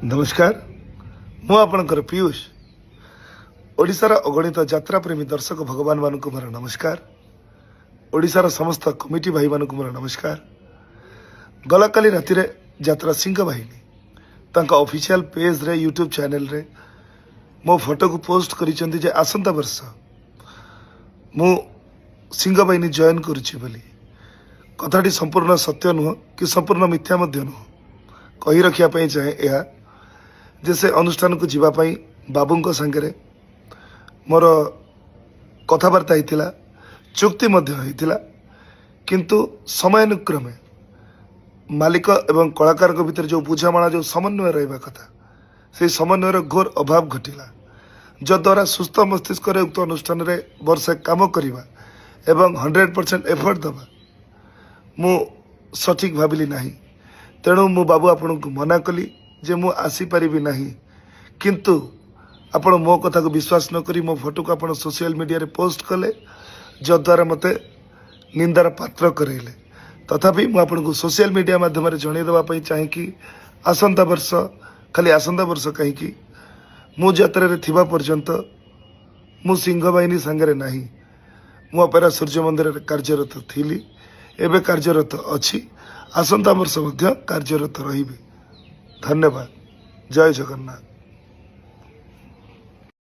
नमस्कार मु आपणकर पीयूष ओडिशार अगणित यात्रा प्रेमी दर्शक भगवान मानक मोर नमस्कार। ओडिशार समस्त कमिटी भाई मानक मोर नमस्कार। गला काली राति रे यात्रा सिंह बाहिनी तांका ऑफिशियल पेज रे यूट्यूब चैनल रे मो फोटो को पोस्ट करिसेंती जे आसंता वर्ष मु सिंह बाहिनी जॉइन करुछि बोली। कथाटी संपूर्ण सत्य नुह कि संपूर्ण मिथ्या मध्य नुह कही रखिया पई चाहे यह जे से अनुष्ठान को जीवाई बाबू सांगे मोर कथबार्ता होता चुक्ति होता किंतु समयानुक्रमे मालिक एवं कलाकार भितर जो बुझामणा जो समन्वय रहा कथा से समन्वयर घोर अभाव घटिला जद्वारा सुस्थ मस्तिष्क उक्त अनुष्ठान रे वर्षे काम करवा एवं 100% एफर्ट दबा मु सठिक भाविली नहीं। तेणु मु बाबू आपण को मना कली जे मु आसी परिबी नहीं किंतु आपण मो कथा को विश्वास न करी मो फोटो को आपण सोशल मीडिया रे पोस्ट कले जद्वारा मते निंदार पात्र करेले। तथापि मु आपण को सोशल मीडिया माध्यम रे जणै देबा पई चाहे कि आसंता वर्ष खाली आसंता वर्ष कहीं कि मु यात्रा रे थिबा पर्यंत मु सिंह बाहिनी संगे नहीं मु अपेरा सूर्य मंदिर रे कार्यरत थिली एबे कार्यरत अछि आसंता वर्ष मध्य कार्यरत रहिबी। धन्यवाद। जय जगन्नाथ।